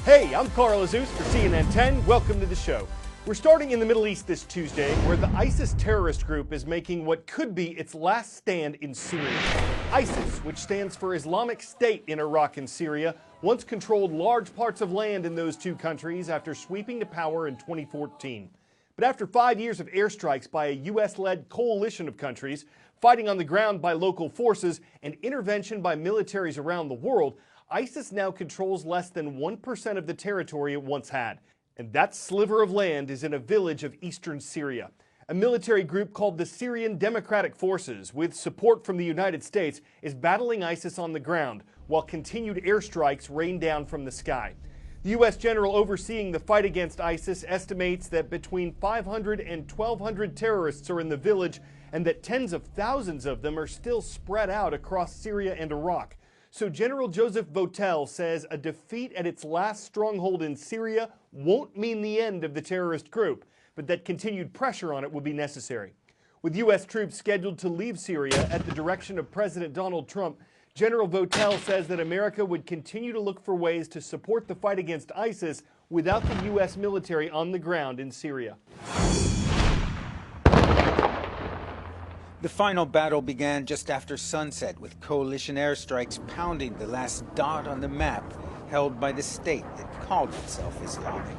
Hey, I'm Carl Azuz for CNN 10. Welcome to the show. We're starting in the Middle East this Tuesday, where the ISIS terrorist group is making what could be its last stand in Syria. ISIS, which stands for Islamic State in Iraq and Syria, once controlled large parts of land in those two countries after sweeping to power in 2014. But after 5 years of airstrikes by a U.S.-led coalition of countries, fighting on the ground by local forces, and intervention by militaries around the world, ISIS now controls less than 1% of the territory it once had. And that sliver of land is in a village of eastern Syria. A military group called the Syrian Democratic Forces, with support from the United States, is battling ISIS on the ground, while continued airstrikes rain down from the sky. The U.S. general overseeing the fight against ISIS estimates that between 500 and 1,200 terrorists are in the village, and that tens of thousands of them are still spread out across Syria and Iraq. So General Joseph Votel says a defeat at its last stronghold in Syria won't mean the end of the terrorist group, but that continued pressure on it will be necessary. With U.S. troops scheduled to leave Syria at the direction of President Donald Trump, General Votel says that America would continue to look for ways to support the fight against ISIS without the U.S. military on the ground in Syria. The final battle began just after sunset, with coalition airstrikes pounding the last dot on the map held by the state that called itself Islamic.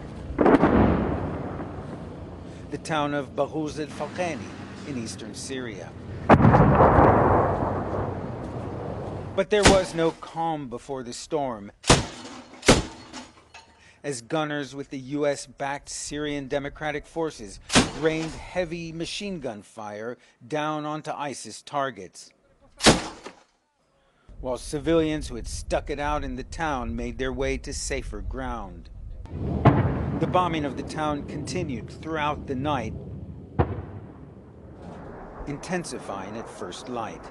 The town of Bahuz al-Falqani in eastern Syria. But there was no calm before the storm, as gunners with the U.S.-backed Syrian Democratic Forces rained heavy machine gun fire down onto ISIS targets, while civilians who had stuck it out in the town made their way to safer ground. The bombing of the town continued throughout the night, intensifying at first light.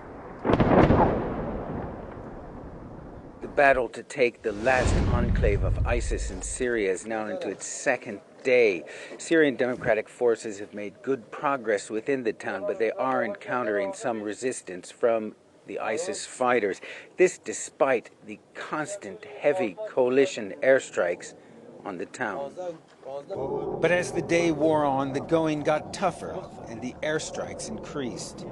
The battle to take the last enclave of ISIS in Syria is now into its second day. Syrian Democratic Forces have made good progress within the town, but they are encountering some resistance from the ISIS fighters. This despite the constant heavy coalition airstrikes on the town. But as the day wore on, the going got tougher and the airstrikes increased.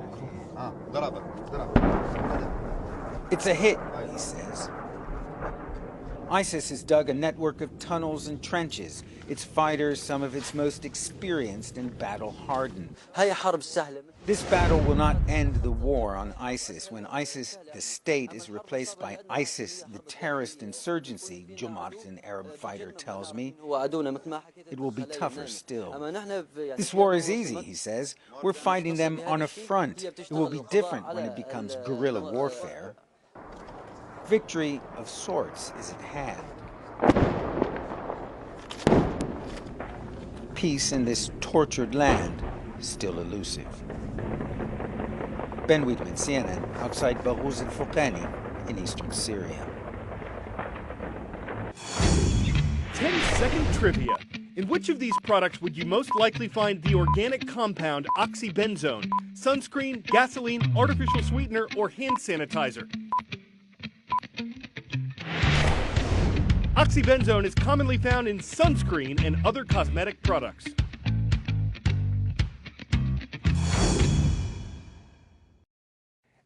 It's a hit, he says. ISIS has dug a network of tunnels and trenches, its fighters some of its most experienced and battle-hardened. This battle will not end the war on ISIS. When ISIS, the state, is replaced by ISIS, the terrorist insurgency, Jamaat, an Arab fighter tells me, it will be tougher still. This war is easy, he says. We're fighting them on a front. It will be different when it becomes guerrilla warfare. Victory of sorts is at hand. Peace in this tortured land is still elusive. Ben Weidman, CNN, outside Bahuz al-Falqani in eastern Syria. 10-second trivia. In which of these products would you most likely find the organic compound oxybenzone? Sunscreen, gasoline, artificial sweetener, or hand sanitizer? Oxybenzone is commonly found in sunscreen and other cosmetic products.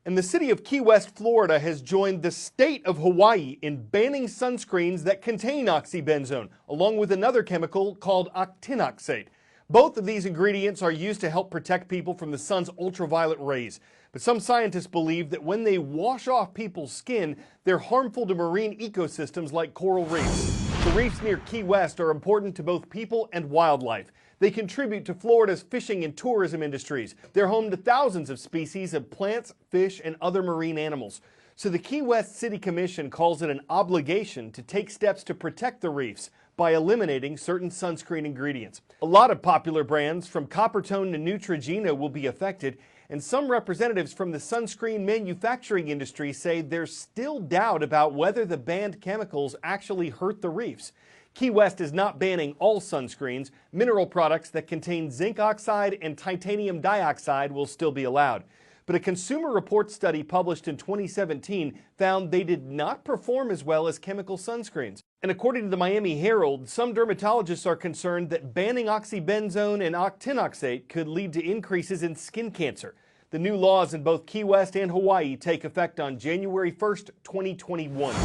And the city of Key West, Florida has joined the state of Hawaii in banning sunscreens that contain oxybenzone, along with another chemical called octinoxate. Both of these ingredients are used to help protect people from the sun's ultraviolet rays. But some scientists believe that when they wash off people's skin, they're harmful to marine ecosystems like coral reefs. The reefs near Key West are important to both people and wildlife. They contribute to Florida's fishing and tourism industries. They're home to thousands of species of plants, fish, and other marine animals. So the Key West City Commission calls it an obligation to take steps to protect the reefs by eliminating certain sunscreen ingredients. A lot of popular brands, from Coppertone to Neutrogena, will be affected, and some representatives from the sunscreen manufacturing industry say there's still doubt about whether the banned chemicals actually hurt the reefs. Key West is not banning all sunscreens. Mineral products that contain zinc oxide and titanium dioxide will still be allowed. But a Consumer Reports study published in 2017 found they did not perform as well as chemical sunscreens. And according to the Miami Herald, some dermatologists are concerned that banning oxybenzone and octinoxate could lead to increases in skin cancer. The new laws in both Key West and Hawaii take effect on January 1st, 2021.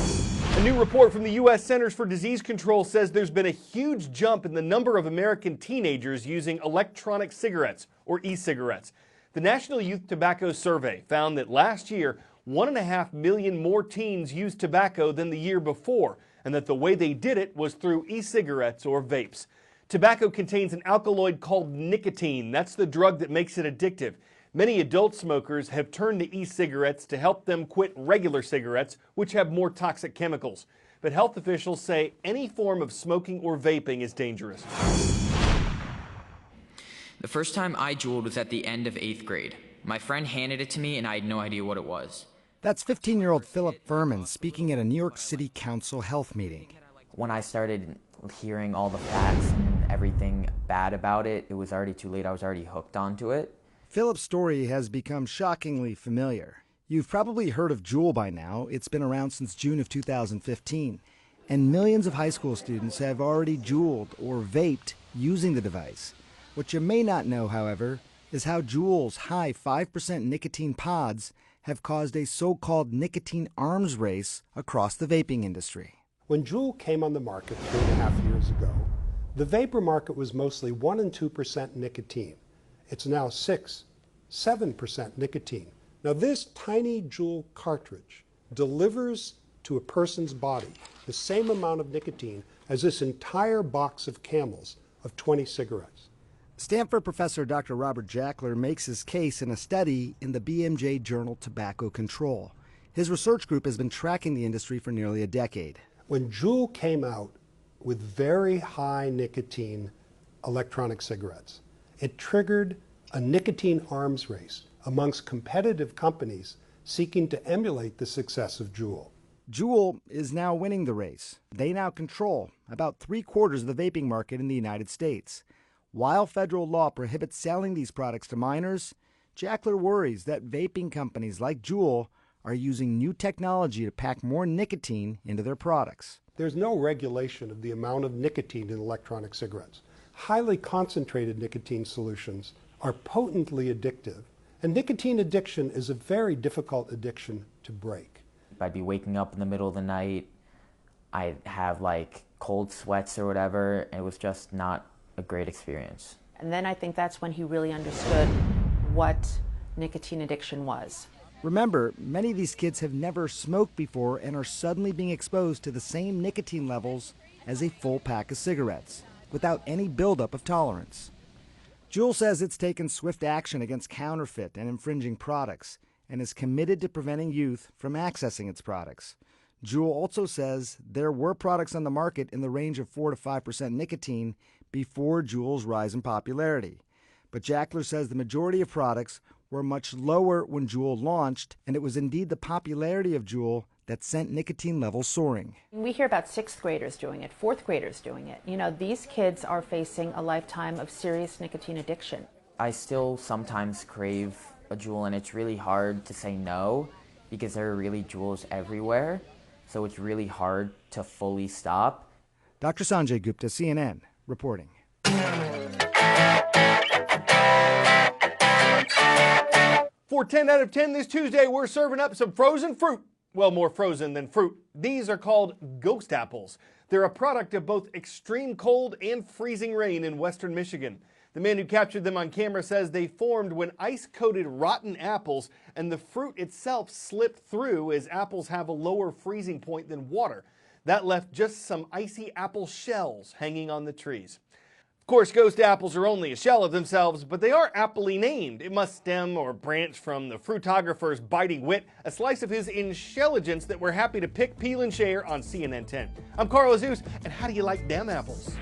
A new report from the U.S. Centers for Disease Control says there's been a huge jump in the number of American teenagers using electronic cigarettes, or e-cigarettes. The National Youth Tobacco Survey found that last year, 1.5 million more teens used tobacco than the year before, and that the way they did it was through e-cigarettes or vapes. Tobacco contains an alkaloid called nicotine. That's the drug that makes it addictive. Many adult smokers have turned to e-cigarettes to help them quit regular cigarettes, which have more toxic chemicals. But health officials say any form of smoking or vaping is dangerous. The first time I Juuled was at the end of 8th grade. My friend handed it to me and I had no idea what it was. That's 15-year-old Philip Furman speaking at a New York City Council health meeting. When I started hearing all the facts and everything bad about it, it was already too late. I was already hooked onto it. Philip's story has become shockingly familiar. You've probably heard of Juul by now. It's been around since June of 2015. And millions of high school students have already Juuled or vaped using the device. What you may not know, however, is how Juul's high 5% nicotine pods have caused a so-called nicotine arms race across the vaping industry. When Juul came on the market 3.5 years ago, the vapor market was mostly 1% and 2% nicotine. It's now 6%, 7% nicotine. Now this tiny Juul cartridge delivers to a person's body the same amount of nicotine as this entire box of Camels of 20 cigarettes. Stanford professor Dr. Robert Jackler makes his case in a study in the BMJ journal Tobacco Control. His research group has been tracking the industry for nearly a decade. When Juul came out with very high nicotine electronic cigarettes, it triggered a nicotine arms race amongst competitive companies seeking to emulate the success of Juul. Juul is now winning the race. They now control about 3/4 of the vaping market in the United States. While federal law prohibits selling these products to minors, Jackler worries that vaping companies like Juul are using new technology to pack more nicotine into their products. There's no regulation of the amount of nicotine in electronic cigarettes. Highly concentrated nicotine solutions are potently addictive, and nicotine addiction is a very difficult addiction to break. I'd be waking up in the middle of the night, I'd have like cold sweats or whatever, and it was just not a great experience. And then I think that's when he really understood what nicotine addiction was. Remember, many of these kids have never smoked before and are suddenly being exposed to the same nicotine levels as a full pack of cigarettes, without any buildup of tolerance. Juul says it's taken swift action against counterfeit and infringing products and is committed to preventing youth from accessing its products. Juul also says there were products on the market in the range of 4 to 5% nicotine before Juul's rise in popularity. But Jackler says the majority of products were much lower when Juul launched, and it was indeed the popularity of Juul that sent nicotine levels soaring. We hear about 6th graders doing it, 4th graders doing it. You know, these kids are facing a lifetime of serious nicotine addiction. I still sometimes crave a Juul, and it's really hard to say no because there are really Juuls everywhere, so it's really hard to fully stop. Dr. Sanjay Gupta, CNN, reporting. For 10 out of 10 this Tuesday, we're serving up some frozen fruit. Well, more frozen than fruit. These are called ghost apples. They're a product of both extreme cold and freezing rain in western Michigan. The man who captured them on camera says they formed when ice-coated rotten apples and the fruit itself slipped through, as apples have a lower freezing point than water. That left just some icy apple shells hanging on the trees. Of course, ghost apples are only a shell of themselves, but they are aptly named. It must stem or branch from the fruitographer's biting wit, a slice of his intelligence that we're happy to pick, peel, and share on CNN 10. I'm Carl Azuz, and how do you like them apples?